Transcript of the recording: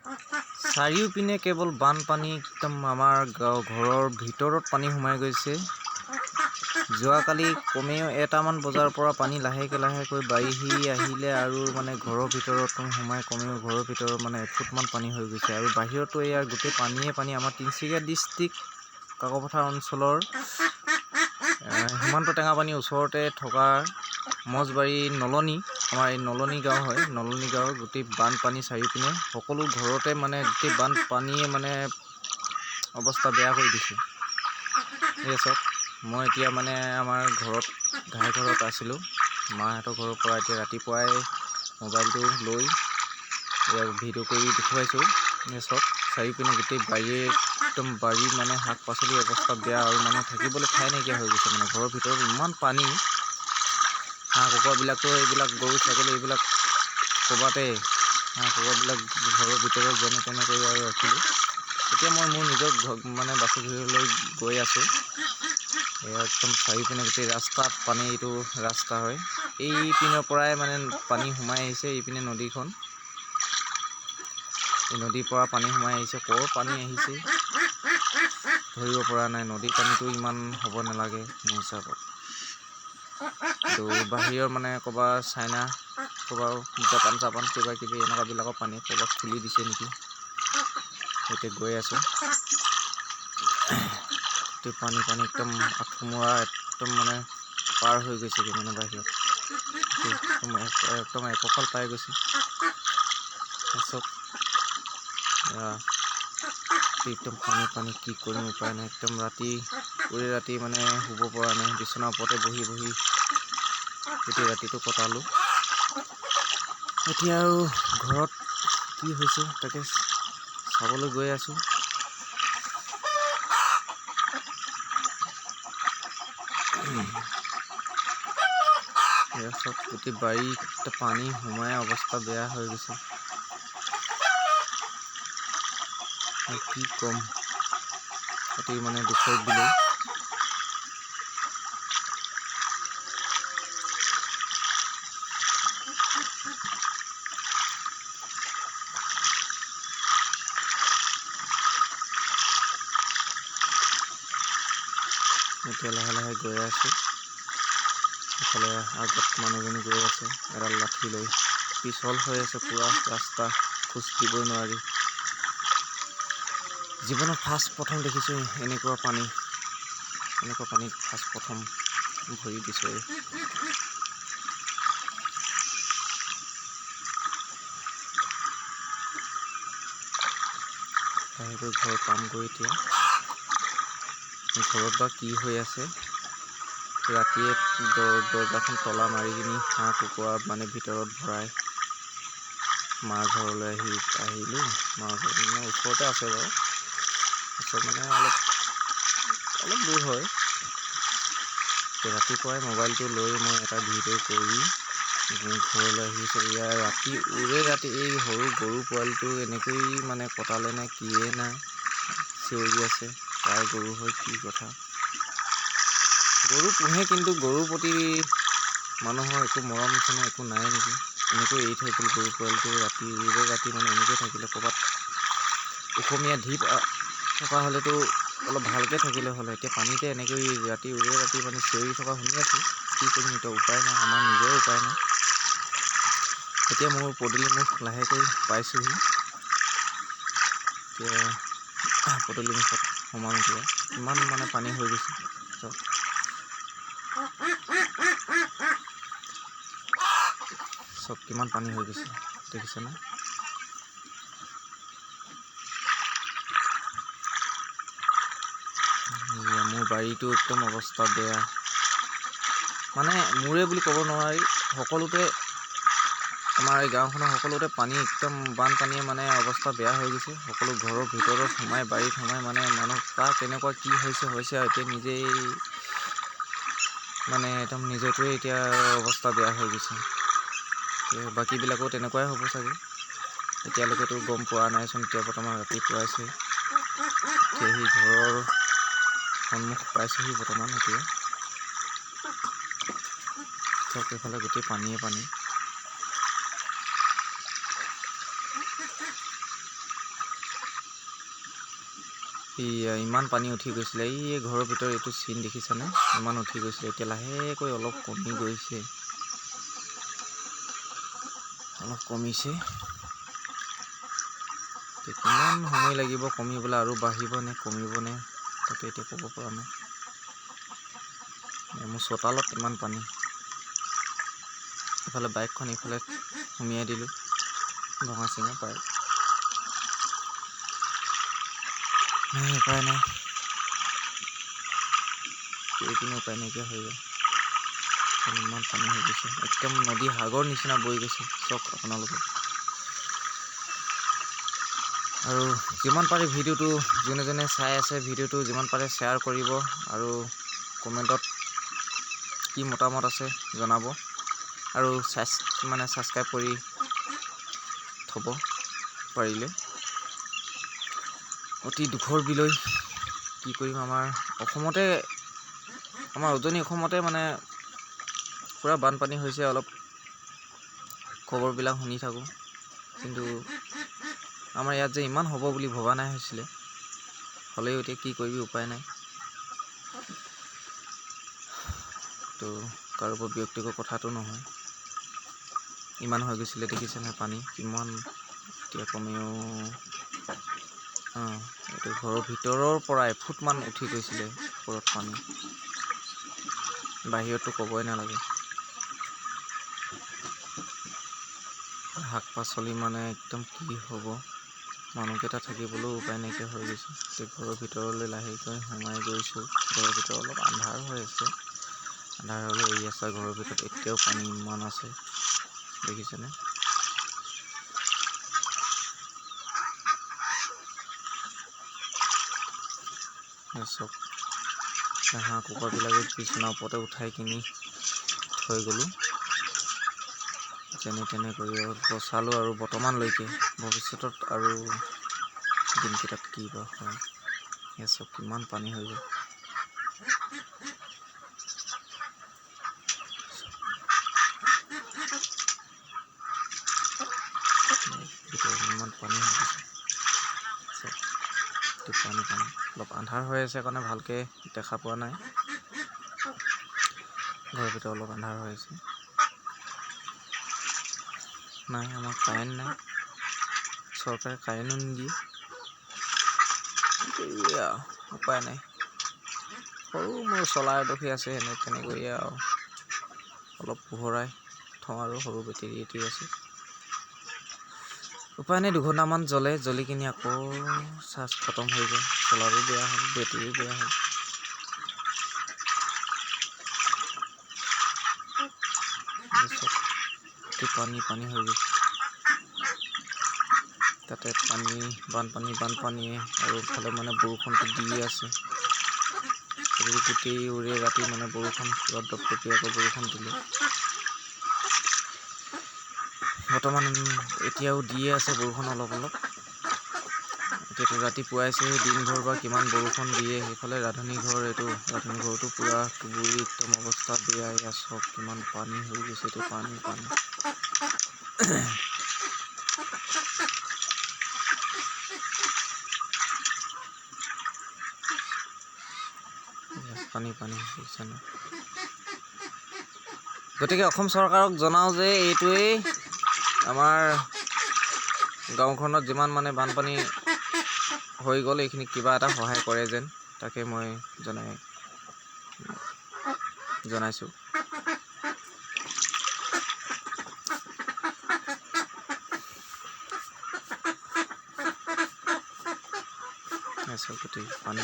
চাৰিওপিনে কেৱল বানপানী, একদম আমাৰ ঘৰৰ ভিতৰত পানী সোমাই গৈছে। যোৱাকালি কমেও 1টামান বজাৰ পৰা পানী লাহেকৈ বাঢ়ি আহিলে আৰু মানে ঘৰৰ ভিতৰত সোমাই কমেও ঘৰৰ ভিতৰত মানে 1 ফুটমান পানী হৈ গৈছে। আৰু বাহিৰতো ইয়াৰ গোটেই পানীয়ে পানী। আমাৰ তিনিচুকীয়া ডিষ্ট্ৰিক্ট কাকপথাৰ অঞ্চলৰ সীমান্ত টেঙাপানীৰ ওচৰতে থকা মজবাৰী নলনী, আমাৰ এই নলনী গাঁও হয়। নলনী গাঁৱৰ গোটেই বানপানী চাৰিওপিনে, সকলো ঘৰতে মানে গোটেই বানপানীয়ে মানে অৱস্থা বেয়া কৰি দিছে। এই চাওক, মই এতিয়া মানে আমাৰ ঘাই ঘৰত আছিলোঁ। মাহঁতৰ ঘৰৰ পৰা এতিয়া ৰাতিপুৱাই মোবাইলটো লৈ ভিডিঅ' কৰি দেখুৱাইছোঁ। এই চাওক, চাৰিওপিনে গোটেই একদম বাৰী মানে শাক পাচলিৰ অৱস্থা বেয়া আৰু মানুহ থাকিবলৈ ঠাই নাইকিয়া হৈ গৈছে। মানে ঘৰৰ ভিতৰত ইমান পানী, হাঁহ কুকুৰাবিলাকতো এইবিলাক গৰু ছাগলী এইবিলাক ক'ৰবাতে হাঁহ কুকুৰাবিলাক ঘৰৰ ভিতৰত যেনে তেনে কৰি আৰু ৰাখিলোঁ। এতিয়া মই মোৰ নিজৰ মানে বাসগৃহলৈ গৈ আছোঁ। এয়া একদম চাৰিওপিনে গোটেই ৰাস্তাত পানী, এইটো ৰাস্তা হয়। এই পিনৰ পৰাই মানে পানী সোমাই আহিছে, এইপিনে নদীখন। এই নদীৰ পৰা পানী সোমাই আহিছে। ক'ৰ পানী আহিছে ধৰিব পৰা নাই। নদীৰ পানীটো ইমান হ'ব নালাগে মোৰ হিচাপত। তো বাহিৰৰ মানে ক'ৰবাৰ চাইনা, ক'ৰবাৰ জাপান কিবা কিবি এনেকুৱাবিলাকৰ পানী ক'ৰবাত খুলি দিছে নেকি। এতিয়া গৈ আছোঁ, গোটেই পানী একদম আঠুমৰা, একদম মানে পাৰ হৈ গৈছেগৈ মানে বাহিৰত। একদম একঁকাল পাই গৈছে। চব একদম পানী, কি কৰিম উপায় নাই। একদম ৰাতি মানে শুব পৰা নাই। বিচনাৰ ওপৰতে বহি গোটেই ৰাতিটো কটালোঁ। এতিয়া আৰু ঘৰত কি হৈছে তাকে চাবলৈ গৈ আছোঁ। চব গোটেই বাৰীত পানী সোমাই অৱস্থা বেয়া হৈ গৈছে। কি ক'ম, অতি মানে দুখৰ বিলৈ। এতিয়া লাহে গৈ আছোঁ। ইফালে আগত মানুহজনী গৈ আছে এডাল লাঠি লৈ। পিছল হৈ আছে পুৰা ৰাস্তা, খোজ দিবই নোৱাৰি। জীৱনত প্ৰথম দেখিছোঁ এনেকুৱা পানীত প্ৰথম ভৰি দিছোঁ। লাহেকৈ ঘৰ পামগৈ এতিয়া। ঘৰত বা কি হৈ আছে। ৰাতিয়ে দৰজাখন তলা মাৰি কিনি হাঁহ কুকুৰা মানে ভিতৰত ভৰাই মাৰ ঘৰলৈ আহিলোঁ। মাৰ ঘৰ মানে ওচৰতে আছে বাৰু, ওচৰত মানে অলপ দূৰ হয়। ৰাতিপুৱাই মোবাইলটো লৈ মই এটা ভিডিঅ' কৰি ঘৰলৈ আহিছোঁ। ইয়াৰ ৰাতি এই সৰু গৰু পোৱালিটো এনেকৈ মানে কটালে নে কিয়ে নাই, চিঞৰি আছে। কাৰ গৰু হয়, কি কথা। গৰু পোহে, কিন্তু গৰুৰ প্ৰতি মানুহৰ একো মৰম চেনেহ একো নাই নেকি। এনেকৈ এৰি থৈ গ'ল গৰু পোৱালিটো ৰাতি মানে এনেকৈ থাকিলে। ক'ৰবাত অসমীয়া ঢিপ থকা হ'লেতো অলপ ভালকৈ থাকিলে হ'লে। এতিয়া পানীতে এনেকৈ ৰাতি মানে চিঞৰি থকা শুনি আছোঁ। কি কৰিম এতিয়া, উপায় নাই, আমাৰ নিজৰে উপায় নাই। এতিয়া মোৰ পদূলিমুখ লাহেকৈ পাইছোঁহি। এতিয়া পদূলিমুখত সোমাম। এতিয়া ইমান মানে পানী হৈ গৈছে। চব কিমান পানী হৈ গৈছে দেখিছেনে। মোৰ বাৰীটো একদম অৱস্থা বেয়া। মানে মোৰে বুলি ক'ব নোৱাৰি, সকলোতে আমাৰ এই গাঁওখনৰ সকলোতে পানী, একদম বানপানীয়ে মানে অৱস্থা বেয়া হৈ গৈছে। সকলো ঘৰৰ ভিতৰত সোমাই, বাৰীত সোমাই মানে মানুহ কাৰ কেনেকুৱা কি হৈছে আৰু এতিয়া নিজেই মানে একদম নিজটোৱে এতিয়া অৱস্থা বেয়া হৈ গৈছে। বাকীবিলাকো তেনেকুৱাই হ'ব চাগে। এতিয়ালৈকেতো গম পোৱা নাইচোন। এতিয়া বৰ্তমান ৰাতিপুৱাইছে। এতিয়া সি ঘৰৰ সন্মুখ পাইছেহি বৰ্তমান। এতিয়া চব এইফালে গোটেই পানীয়ে পানী। ইমান পানী উঠি গৈছিলে। এই ঘৰৰ ভিতৰত এইটো চিন দেখিছেনে? ইমান উঠি গৈছিলে, এতিয়া লাহেকৈ অলপ কমি গৈছে, অলপ কমিছে। কিমান সময় লাগিব কমিবলৈ, আৰু বাঢ়িব নে কমিব নে তাকে এতিয়া ক'ব পৰা নাই। মোৰ চোতালত ইমান পানী, ইফালে বাইকখন ইফালে সুমিয়াই দিলোঁ, ভঙা চিঙা পায়। উপায় নাই, এইপিনে উপায় নাইকিয়া হৈ গ'ল। ইমান পানী হৈ গৈছে, একদম নদী সাগৰ নিচিনা বৈ গৈছে। চাওক আপোনালোকে। আৰু যিমান পাৰে ভিডিঅ'টো যোনে যোনে চাই আছে, ভিডিঅ'টো যিমান পাৰে শ্বেয়াৰ কৰিব, আৰু কমেণ্টত কি মতামত আছে জনাব, আৰু ছাবস্ক্ৰাইব কৰি থ'ব পাৰিলে। অতি দুখৰ বিলৈ, কি কৰিম, আমাৰ অসমতে, আমাৰ উজনি অসমতে মানে পূৰা বানপানী হৈছে। অলপ খবৰবিলাক শুনি থাকোঁ, কিন্তু আমাৰ ইয়াত যে ইমান হ'ব বুলি ভবা নাই হৈছিলে। হ'লেও এতিয়া কি কৰিবি, উপায় নাই। তো কাৰোবাৰ ব্যক্তিগত কথাটো নহয়, ইমান হৈ গৈছিলে দেখিছেনে পানী কিমান। এতিয়া কমেও এইটো ঘৰৰ ভিতৰৰ পৰা এফুটমান উঠি গৈছিলে ওপৰত পানী, বাহিৰততো ক'বই নালাগে। শাক পাচলি মানে একদম কি হ'ব, মানুহকেইটা থাকিবলৈও উপায় নাইকিয়া হৈ গৈছে। এতিয়া ঘৰৰ ভিতৰলৈ লাহেকৈ সোমাই গৈছোঁ। ঘৰৰ ভিতৰত অলপ আন্ধাৰ হৈ আছে, আন্ধাৰ হ'লেও এৰি আছে। ঘৰৰ ভিতৰত এতিয়াও পানী ইমান আছে, দেখিছেনে? চব হাঁহ কুকুৰাবিলাকে বিচনাৰ ওপৰতে উঠাই কিনি থৈ গ'লোঁ, যেনে তেনে কৰি বচালোঁ। আৰু বৰ্তমানলৈকে, ভৱিষ্যতত আৰু দিনকেইটাত কি বা হয়। এই চব কিমান পানী হৈ গ'ল। ভিতৰত ইমান পানী হৈ গৈছে, চব পানী পানী। অলপ আন্ধাৰ হৈ আছে কাৰণে ভালকৈ দেখা পোৱা নাই, ঘৰৰ ভিতৰত অলপ আন্ধাৰ হৈ আছে। নাই, আমাৰ কাৰেণ্ট নাই, চৰকাৰে কাৰেণ্টো নিদিয়ে। উপায় নাই, সৰু মোৰ চলাৰ এডখি আছে, তেনেকৈয়ে আৰু অলপ পোহৰাই থওঁ, আৰু সৰু বেটেৰী এটি আছে। উপায় নাই, 2 ঘণ্টামান জ্বলি কিনি আকৌ চাৰ্জ খতম হৈ যায়। চলাৰো বেয়া হ'ল, বেটেৰীও বেয়া হ'ল। পানী হৈ গৈছে, তাতে বানপানীয়ে, আৰু ইফালে মানে বৰষুণটো দিয়ে আছে। গোটেই ৰাতি মানে বৰষুণ, পুৰা দপদপীয়াকৈ বৰষুণ দিলে। বৰ্তমান এতিয়াও দিয়ে আছে বৰষুণ অলপ অলপ। এতিয়াতো ৰাতিপুৱাইছেহে, দিনভৰ বা কিমান বৰষুণ দিয়ে। সেইফালে ৰান্ধনী ঘৰটো পূৰা বুৰি একদম অৱস্থা বেয়া। এয়া চব কিমান পানী হৈ গৈছে, এতিয়া পানী বুজিছে ন? গতিকে অসম চৰকাৰক জনাওঁ যে এইটোৱেই আমাৰ গাঁওখনত যিমান মানে বানপানী হৈ গ'ল, এইখিনি কিবা এটা সহায় কৰে যেন, তাকে মই জনাইছোঁ। গোটেই পানী